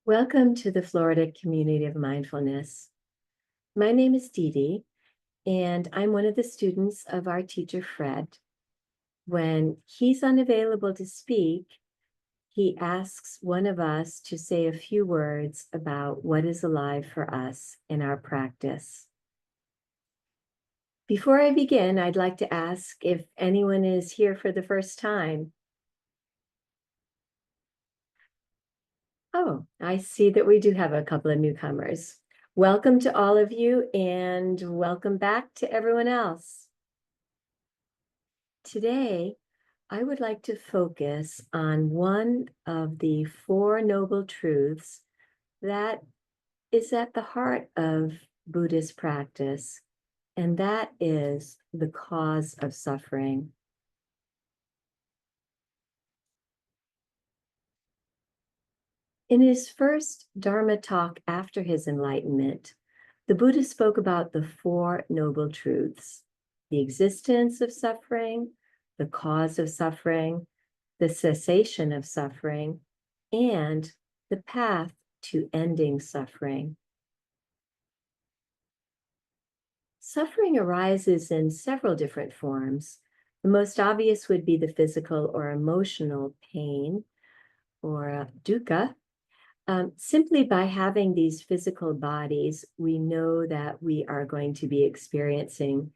Welcome to the Florida Community of Mindfulness. My name is DiDi, and I'm one of the students of our teacher, Fred. When he's unavailable to speak, he asks one of us to say a few words about what is alive for us in our practice. Before I begin, I'd like to ask if anyone is here for the first time. Oh, I see that we do have a couple of newcomers. Welcome to all of you, and welcome back to everyone else. Today, I would like to focus on one of the Four Noble Truths that is at the heart of Buddhist practice, and that is the cause of suffering. In his first Dharma talk after his enlightenment, the Buddha spoke about the Four Noble Truths: the existence of suffering, the cause of suffering, the cessation of suffering, and the path to ending suffering. Suffering arises in several different forms. The most obvious would be the physical or emotional pain, or dukkha. Simply by having these physical bodies, we know that we are going to be experiencing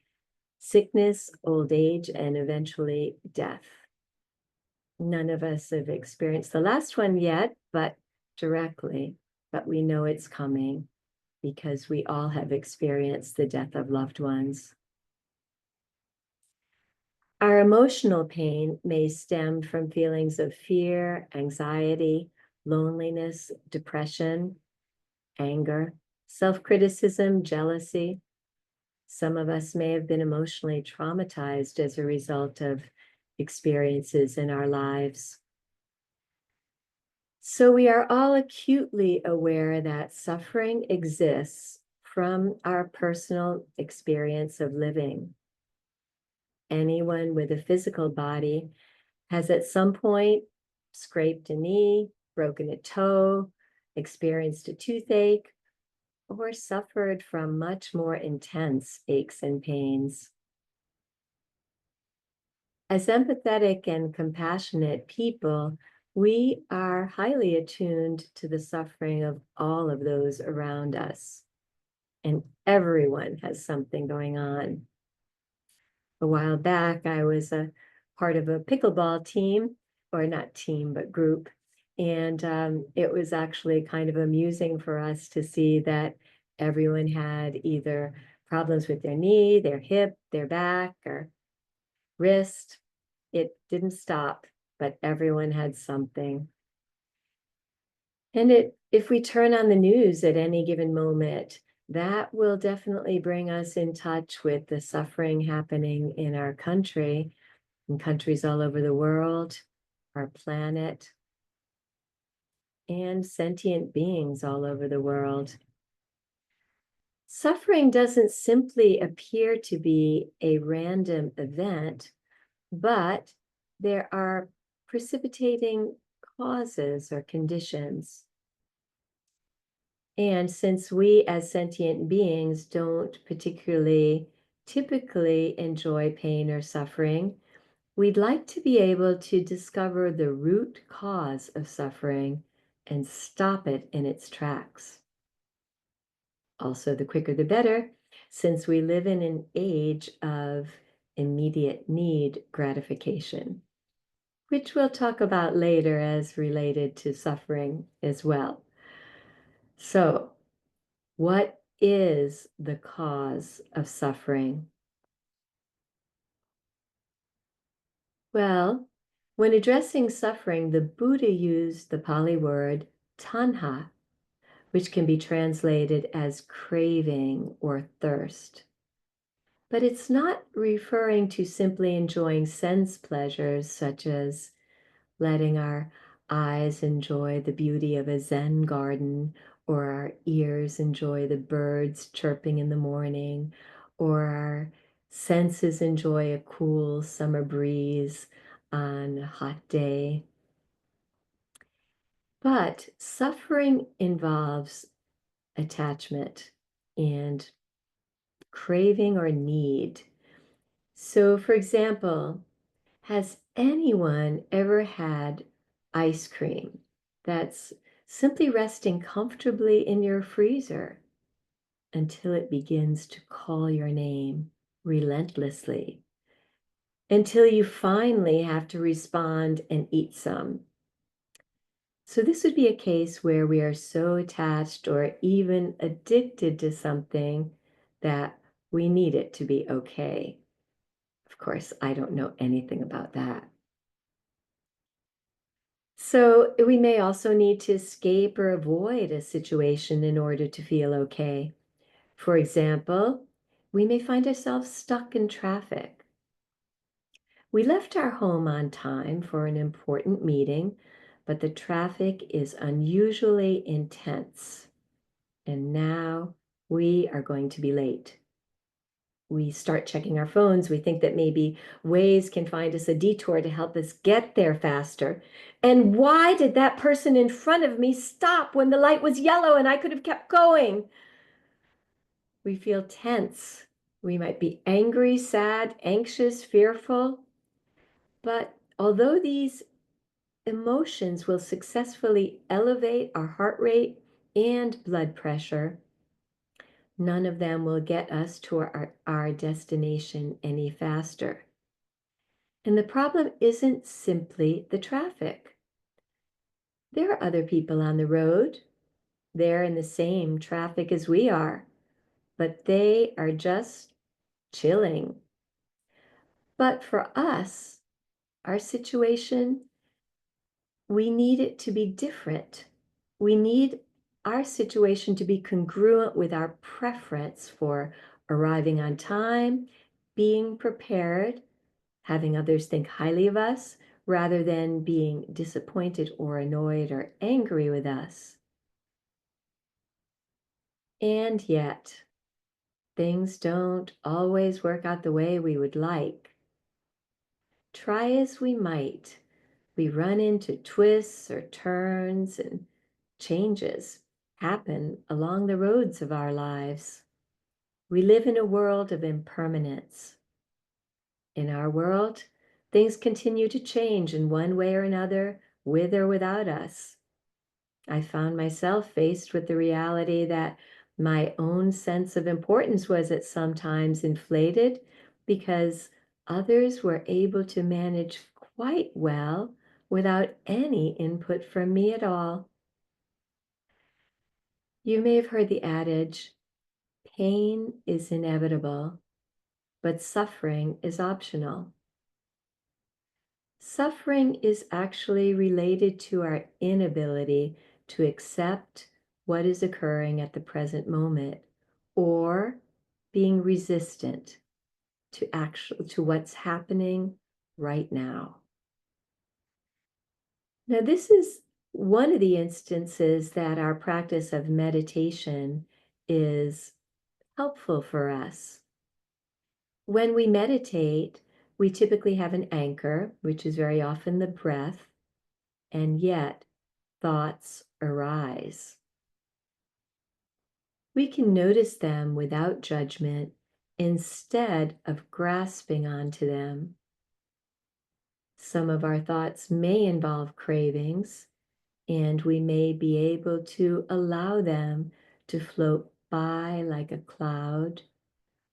sickness, old age, and eventually death. None of us have experienced the last one yet, but directly, but we know it's coming because we all have experienced the death of loved ones. Our emotional pain may stem from feelings of fear, anxiety, loneliness, depression, anger, self-criticism, jealousy. Some of us may have been emotionally traumatized as a result of experiences in our lives. So we are all acutely aware that suffering exists from our personal experience of living. Anyone with a physical body has at some point scraped a knee, broken a toe, experienced a toothache, or suffered from much more intense aches and pains. As empathetic and compassionate people, we are highly attuned to the suffering of all of those around us, and everyone has something going on. A while back, I was a part of a pickleball team, or not team, but group. And it was actually kind of amusing for us to see that everyone had either problems with their knee, their hip, their back, or wrist. It didn't stop, but everyone had something. And if we turn on the news at any given moment, that will definitely bring us in touch with the suffering happening in our country, in countries all over the world, our planet, and sentient beings all over the world. Suffering doesn't simply appear to be a random event, but there are precipitating causes or conditions. And since we as sentient beings don't particularly typically enjoy pain or suffering, we'd like to be able to discover the root cause of suffering and stop it in its tracks. Also, the quicker the better, since we live in an age of immediate need gratification, which we'll talk about later as related to suffering as well. So, what is the cause of suffering? Well, when addressing suffering, the Buddha used the Pali word tanha, which can be translated as craving or thirst. But it's not referring to simply enjoying sense pleasures, such as letting our eyes enjoy the beauty of a Zen garden, or our ears enjoy the birds chirping in the morning, or our senses enjoy a cool summer breeze on a hot day. But suffering involves attachment and craving or need. So, for example, has anyone ever had ice cream that's simply resting comfortably in your freezer until it begins to call your name relentlessly, until you finally have to respond and eat some? So, this would be a case where we are so attached or even addicted to something that we need it to be okay. Of course, I don't know anything about that. So, we may also need to escape or avoid a situation in order to feel okay. For example, we may find ourselves stuck in traffic. We left our home on time for an important meeting, but the traffic is unusually intense. And now we are going to be late. We start checking our phones. We think that maybe Waze can find us a detour to help us get there faster. And why did that person in front of me stop when the light was yellow and I could have kept going? We feel tense. We might be angry, sad, anxious, fearful. But although these emotions will successfully elevate our heart rate and blood pressure, none of them will get us to our destination any faster. And the problem isn't simply the traffic. There are other people on the road. They're in the same traffic as we are, but they are just chilling. But for us, our situation, we need it to be different. We need our situation to be congruent with our preference for arriving on time, being prepared, having others think highly of us, rather than being disappointed or annoyed or angry with us. And yet, things don't always work out the way we would like. Try as we might, we run into twists or turns, and changes happen along the roads of our lives. We live in a world of impermanence. In our world, things continue to change in one way or another, with or without us. I found myself faced with the reality that my own sense of importance was at some times inflated because others were able to manage quite well without any input from me at all. You may have heard the adage, pain is inevitable, but suffering is optional. Suffering is actually related to our inability to accept what is occurring at the present moment or being resistant to what's happening right now. Now, this is one of the instances that our practice of meditation is helpful for us. When we meditate, we typically have an anchor, which is very often the breath, and yet thoughts arise. We can notice them without judgment instead of grasping onto them. Some of our thoughts may involve cravings, and we may be able to allow them to float by like a cloud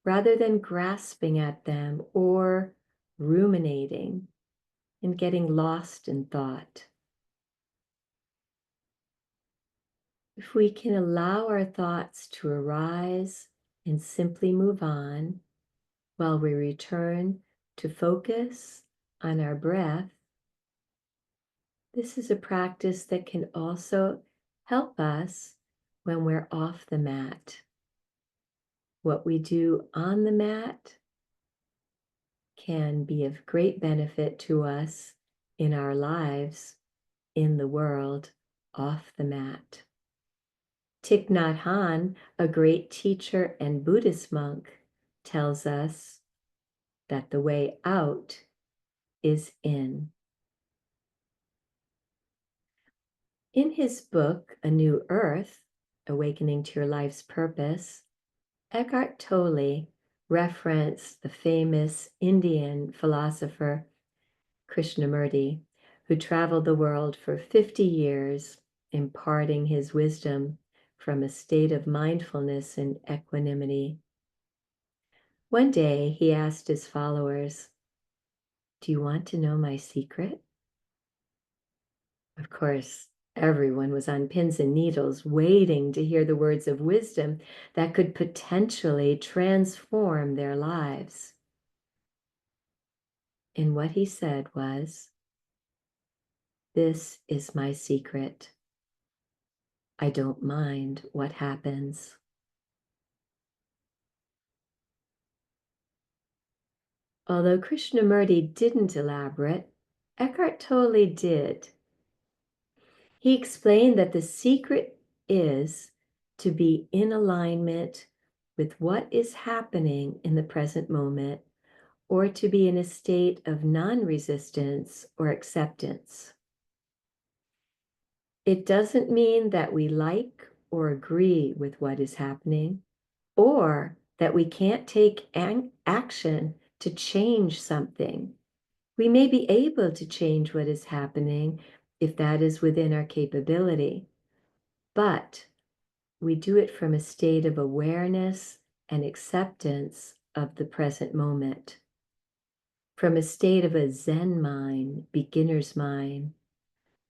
rather than grasping at them or ruminating and getting lost in thought. If we can allow our thoughts to arise and simply move on while we return to focus on our breath, this is a practice that can also help us when we're off the mat. What we do on the mat can be of great benefit to us in our lives, in the world, off the mat. Thich Nhat Hanh, a great teacher and Buddhist monk, tells us that the way out is in. In his book, A New Earth, Awakening to Your Life's Purpose, Eckhart Tolle referenced the famous Indian philosopher Krishnamurti, who traveled the world for 50 years, imparting his wisdom from a state of mindfulness and equanimity. One day he asked his followers, "Do you want to know my secret?" Of course, everyone was on pins and needles waiting to hear the words of wisdom that could potentially transform their lives. And what he said was, "This is my secret. I don't mind what happens." Although Krishnamurti didn't elaborate, Eckhart Tolle did. He explained that the secret is to be in alignment with what is happening in the present moment, or to be in a state of non-resistance or acceptance. It doesn't mean that we like or agree with what is happening, or that we can't take action to change something. We may be able to change what is happening if that is within our capability, but we do it from a state of awareness and acceptance of the present moment, from a state of a Zen mind, beginner's mind,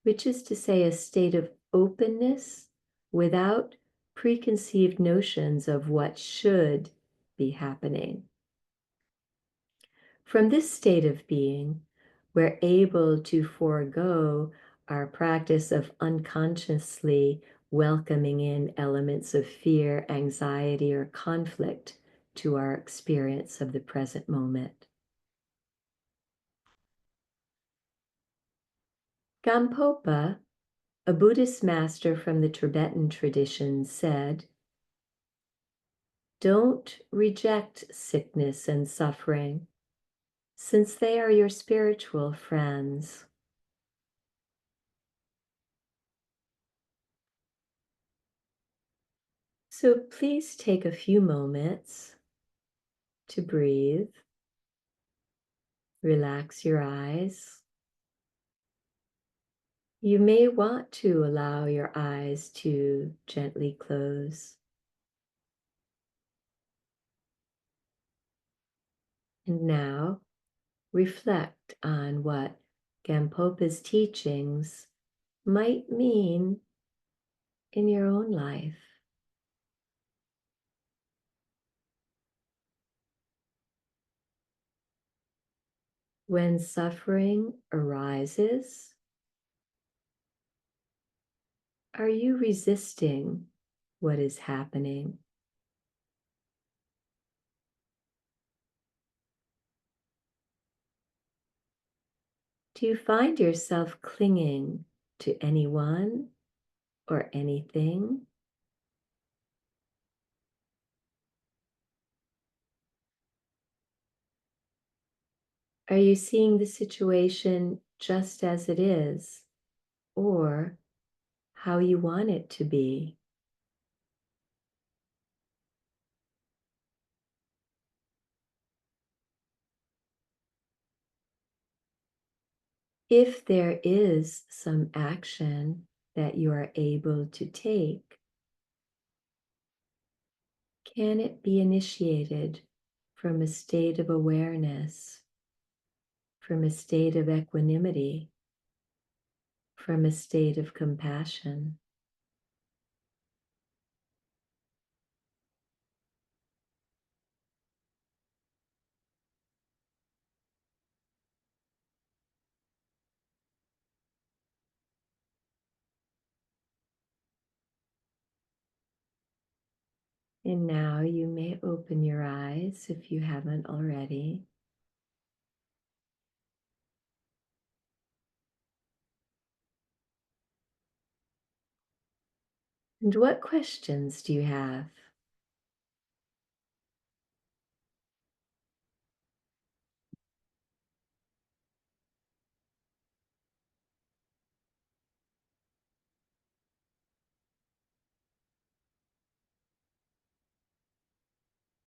which is to say a state of openness without preconceived notions of what should be happening. From this state of being, we're able to forego our practice of unconsciously welcoming in elements of fear, anxiety, or conflict to our experience of the present moment. Gampopa, a Buddhist master from the Tibetan tradition, said, "Don't reject sickness and suffering, since they are your spiritual friends." So please take a few moments to breathe, relax your eyes. You may want to allow your eyes to gently close. And now reflect on what Gampopa's teachings might mean in your own life. When suffering arises, are you resisting what is happening? Do you find yourself clinging to anyone or anything? Are you seeing the situation just as it is, or how you want it to be? If there is some action that you are able to take, can it be initiated from a state of awareness, from a state of equanimity, from a state of compassion? And now you may open your eyes if you haven't already. And what questions do you have?